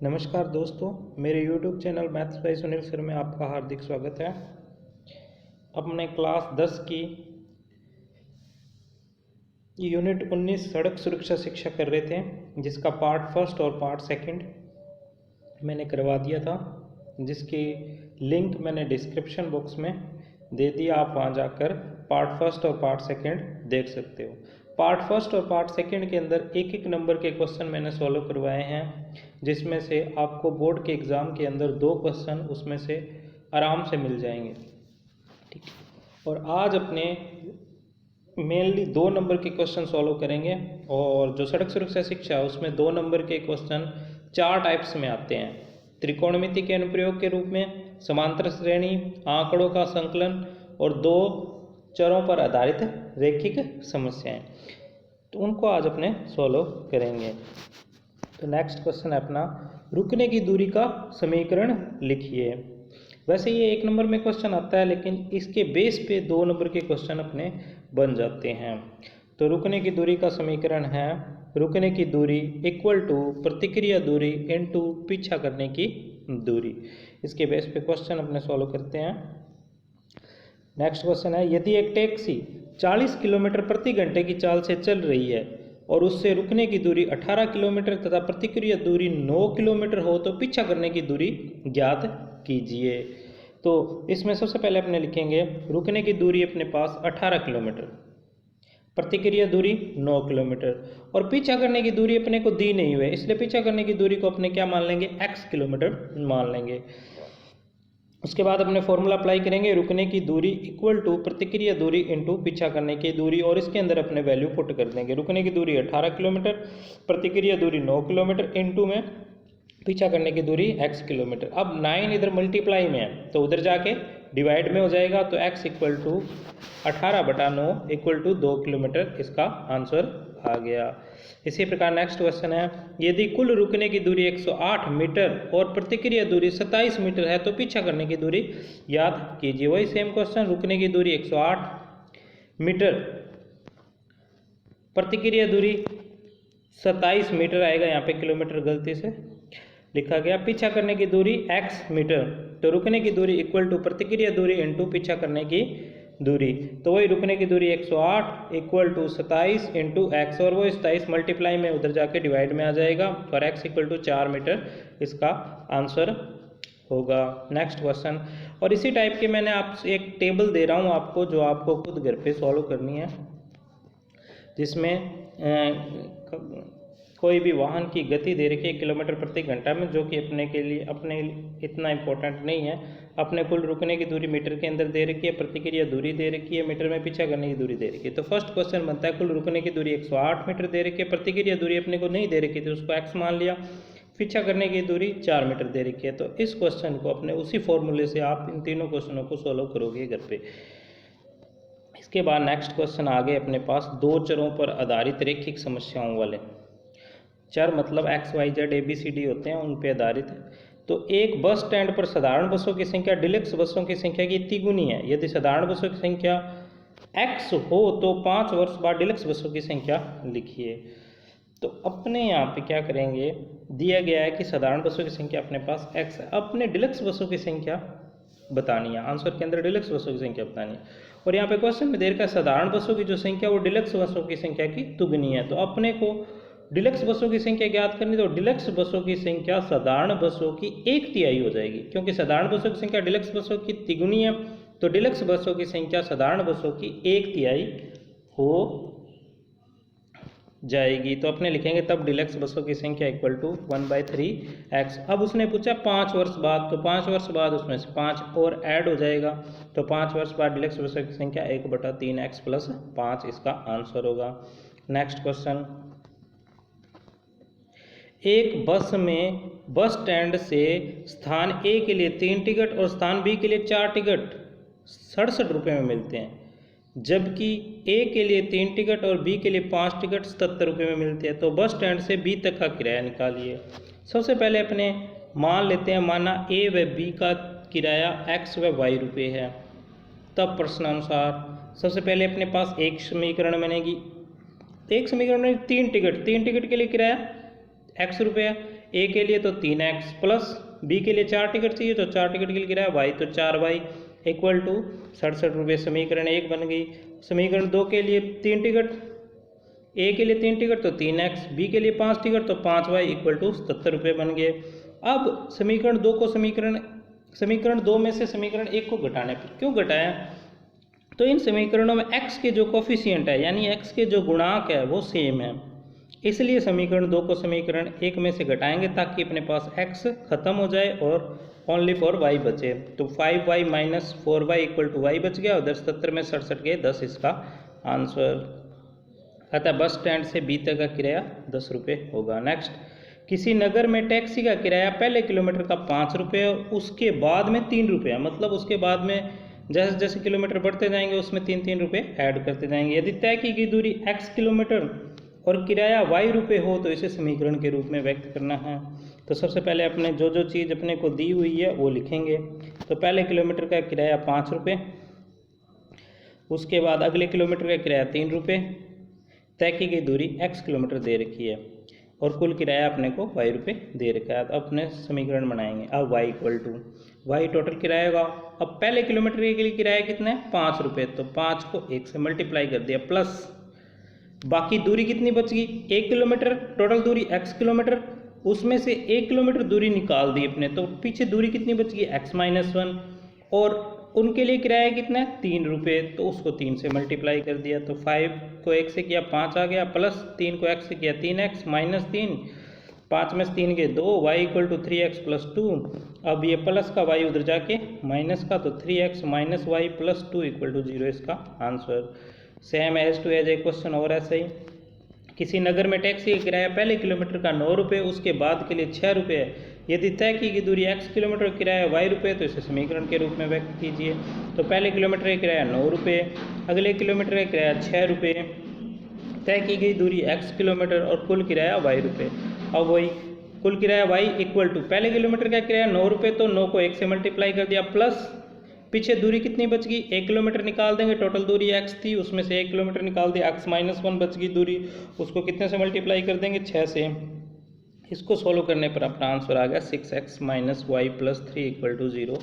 नमस्कार दोस्तों, मेरे YouTube channel maths by Sunil sir में आपका हार्दिक स्वागत है। अपने क्लास 10 की यूनिट 19 सड़क सुरक्षा शिक्षा कर रहे थे, जिसका पार्ट फर्स्ट और पार्ट सेकंड मैंने करवा दिया था, जिसकी लिंक मैंने डिस्क्रिप्शन बॉक्स में दे दिया। आप वहां जाकर पार्ट फर्स्ट और पार्ट सेकंड देख सकते हो। पार्ट फर्स्ट और पार्ट सेकंड के अंदर एक एक नंबर के क्वेश्चन मैंने सॉल्व करवाए हैं, जिसमें से आपको बोर्ड के एग्ज़ाम के अंदर 2 क्वेश्चन उसमें से आराम से मिल जाएंगे। ठीक है, और आज अपने मेनली 2 नंबर के क्वेश्चन सॉल्व करेंगे। और जो सड़क सुरक्षा शिक्षा है उसमें 2 नंबर के क्वेश्चन 4 टाइप्स में आते हैं: त्रिकोणमिति के अनुप्रयोग के रूप में, समांतर श्रेणी, आंकड़ों का संकलन और 2 चरों पर आधारित रैखिक समस्याएं। तो उनको आज अपने सॉल्व करेंगे। तो नेक्स्ट क्वेश्चन है अपना, रुकने की दूरी का समीकरण लिखिए। वैसे ये 1 नंबर में क्वेश्चन आता है, लेकिन इसके बेस पे 2 नंबर के क्वेश्चन अपने बन जाते हैं। तो रुकने की दूरी का समीकरण है, रुकने की दूरी इक्वल टू प्रतिक्रिया दूरी इनटू पीछा करने की दूरी। इसके बेस पे क्वेश्चन अपने सॉल्व करते हैं। नेक्स्ट क्वेश्चन है, यदि एक टैक्सी 40 किलोमीटर प्रति घंटे की चाल से चल रही है और उससे रुकने की दूरी 18 किलोमीटर तथा प्रतिक्रिया दूरी 9 किलोमीटर हो, तो पीछा करने की दूरी ज्ञात कीजिए। तो इसमें सबसे पहले अपने लिखेंगे रुकने की दूरी अपने पास 18 किलोमीटर, प्रतिक्रिया दूरी 9 किलोमीटर, और पीछा करने की दूरी अपने को दी नहीं हुई है, इसलिए पीछा करने की दूरी को अपने क्या मान लेंगे, x किलोमीटर मान लेंगे। उसके बाद अपने फॉर्मूला अप्लाई करेंगे, रुकने की दूरी इक्वल टू प्रतिक्रिया दूरी इनटू पीछा करने की दूरी, और इसके अंदर अपने वैल्यू पुट कर देंगे। रुकने की दूरी 18 किलोमीटर, प्रतिक्रिया दूरी 9 किलोमीटर, इनटू में पीछा करने की दूरी x किलोमीटर। अब 9 इधर मल्टीप्लाई में है तो उधर जाके डिवाइड में हो जाएगा, तो x equal to 18/9 equal to 2 kilometre इसका आंसर आ गया। इसी प्रकार नेक्स्ट क्वेश्चन है, यदि कुल रुकने की दूरी 108 मीटर और प्रतिक्रिया दूरी 27 मीटर है, तो पीछा करने की दूरी याद कीजिए। वही सेम क्वेश्चन, रुकने की दूरी 108 मीटर, प्रतिक्रिया दूरी 27 मीटर आएगा, यहाँ पे किलोमीटर गलती से लिखा गया, पीछा करने की दूरी x मीटर। तो रुकने की दूरी इक्वल टू प्रतिक्रिया दूरी इनटू पीछा करने की दूरी, तो वही रुकने की दूरी 108 इक्वल टू 27 इंटू एक्स, और वो 27 मल्टीप्लाई में उधर जाके डिवाइड में आ जाएगा, और x इक्वल टू 4 मीटर इसका आंसर होगा। नेक्स्ट क्वेश्चन, और इसी टाइप के मैंने आपसे एक टेबल दे रहा हूँ आपको, जो आपको खुद घर पे सॉल्व करनी है, जिसमें कोई भी वाहन की गति दे रखी है किलोमीटर प्रति घंटा में, जो कि अपने के लिए अपने इतना इम्पोर्टेंट नहीं है। अपने कुल रुकने की दूरी मीटर के अंदर दे रखी है, प्रतिक्रिया दूरी दे रखी है मीटर में, पीछा करने की दूरी दे रखी है। तो फर्स्ट क्वेश्चन बनता है, कुल रुकने की दूरी 108 मीटर दे रखी है, प्रतिक्रिया दूरी अपने को नहीं दे रखी थी, उसको x मान लिया, पीछा करने की दूरी 4 मीटर दे रखी है। तो इस क्वेश्चन को अपने उसी फॉर्मूले से आप इन तीनों क्वेश्चनों को सॉल्व करोगे घर पे। इसके बाद नेक्स्ट क्वेश्चन आ गए अपने पास 2 चरों पर आधारित रैखिक समस्याओं वाले। चर मतलब x, y, z, ABCD होते हैं, उन पे आधारित। तो एक बस स्टैंड पर साधारण बसों की संख्या डिलक्स बसों की संख्या की तिगुनी है। यदि साधारण बसों की संख्या x हो तो 5 वर्ष बाद डिलक्स बसों की संख्या लिखिए। तो अपने यहाँ पे क्या करेंगे, दिया गया है कि साधारण बसों की संख्या अपने पास x है, अपने डिलक्स बसों की संख्या बतानी है, आंसर के अंदर डिलक्स बसों की संख्या बतानी है। और यहाँ पे क्वेश्चन में दे रखा है साधारण बसों की जो संख्या वो डिलक्स बसों की संख्या की दुगनी है। तो अपने को डिलक्स बसों की संख्या ज्ञात करनी, तो डिलक्स बसों की संख्या साधारण बसों की 1/3 हो जाएगी, क्योंकि साधारण बसों की संख्या डिलक्स बसों की तिगुनी है, तो डिलक्स बसों की संख्या साधारण बसों की 1/3 हो जाएगी। तो अपने लिखेंगे तब डिलक्स बसों की संख्या इक्वल टू 1/3x। अब उसने पूछा 5 वर्ष बाद, तो 5 वर्ष बाद उसमें से 5 और ऐड हो जाएगा, तो 5 वर्ष बाद डिलक्स बसों की संख्या 1/3x प्लस 5 इसका आंसर होगा। नेक्स्ट क्वेश्चन, एक बस में बस स्टैंड से स्थान A के लिए 3 टिकट और स्थान B के लिए 4 टिकट 67 रुपये में मिलते हैं, जबकि A के लिए 3 टिकट और B के लिए 5 टिकट 77 रुपये में मिलते हैं। तो बस स्टैंड से B तक का किराया निकालिए। सबसे पहले अपने मान लेते हैं, माना A व B का किराया x व y रुपये है। तब प्रश्नानुसार सबसे पहले अपने पास एक समीकरण बनेगी, एक समीकरण में 3 टिकट के लिए किराया x रुपये है, ए के लिए तो 3x प्लस बी के लिए 4 टिकट चाहिए तो 4 टिकट के लिए किराया वाई, तो 4y इक्वल टू 67 रुपये। समीकरण 1 बन गई। समीकरण 2 के लिए 3 टिकट, ए के लिए 3 टिकट तो 3x, बी के लिए 5 टिकट तो 5y इक्वल टू 77 रुपये बन गए। अब समीकरण 2 को समीकरण 2 में से समीकरण 1 को घटाने पर क्यों घटाया, तो इन समीकरणों में x के जो कोफिशिएंट है यानी x के जो गुणांक है वो सेम है, इसलिए समीकरण 2 को समीकरण 1 में से घटाएंगे ताकि अपने पास x खत्म हो जाए और ओनली फॉर y बचे। तो 5y minus 4y equal to y बच गया, उधर 77 में 67 गए, 10 इसका आंसर। अतः बस स्टैंड से बी तक का किराया 10 रुपये होगा। नेक्स्ट, किसी नगर में टैक्सी का किराया पहले किलोमीटर का 5 रुपये और उसके बाद में 3 रुपये, मतलब उसके बाद में जैसे जैसे किलोमीटर बढ़ते जाएंगे उसमें 3-3 रुपये ऐड करते जाएंगे। यदि तय की गई दूरी x किलोमीटर और किराया y रुपये हो तो इसे समीकरण के रूप में व्यक्त करना है। तो सबसे पहले अपने जो जो चीज़ अपने को दी हुई है वो लिखेंगे। तो पहले किलोमीटर का किराया 5 रुपये, उसके बाद अगले किलोमीटर का किराया 3 रुपये, तय की गई दूरी x किलोमीटर दे रखी है और कुल किराया अपने को y रुपये दे रखा है। तो अपने समीकरण बनाएंगे। अब y equal to y total किराया होगा। अब पहले किलोमीटर के लिए किराया कितना है 5 रुपये, तो 5 को 1 से मल्टीप्लाई कर दिया, प्लस बाकी दूरी कितनी बच गई 1 किलोमीटर, टोटल दूरी x किलोमीटर, उसमें से 1 किलोमीटर दूरी निकाल दी अपने, तो पीछे दूरी कितनी बच गई x माइनस 1, और उनके लिए किराया कितना है 3 रुपये, तो उसको 3 से मल्टीप्लाई कर दिया। तो 5 को 1 से किया 5 आ गया, प्लस 3 को x से किया 3x माइनस 3, 5 में से 3 के 2, y equal to 3x plus 2। अब ये प्लस का y उधर जाके माइनस का, तो 3x minus y plus 2 equal to 0 इसका आंसर। सेम एज टू एज एक क्वेश्चन और ऐसा ही, किसी नगर में टैक्सी का किराया पहले किलोमीटर का 9 रुपये, उसके बाद के लिए 6 रुपये है। यदि तय की गई दूरी x किलोमीटर किराया y रुपये तो इसे समीकरण के रूप में व्यक्त कीजिए। तो पहले किलोमीटर का किराया 9 रुपये, अगले किलोमीटर का किराया 6 रुपये, तय की गई दूरी x किलोमीटर और कुल किराया y रुपये। अब वही कुल किराया y इक्वल टू पहले किलोमीटर का किराया 9 रुपये, तो 9 को 1 से मल्टीप्लाई कर दिया, प्लस पीछे दूरी कितनी बच गई 1 किलोमीटर निकाल देंगे, टोटल दूरी x थी उसमें से 1 किलोमीटर निकाल दिया, x माइनस 1 बच गई दूरी, उसको कितने से मल्टीप्लाई कर देंगे 6 से। इसको सोल्व करने पर अपना आंसर आ गया 6x minus y plus 3 equal to 0।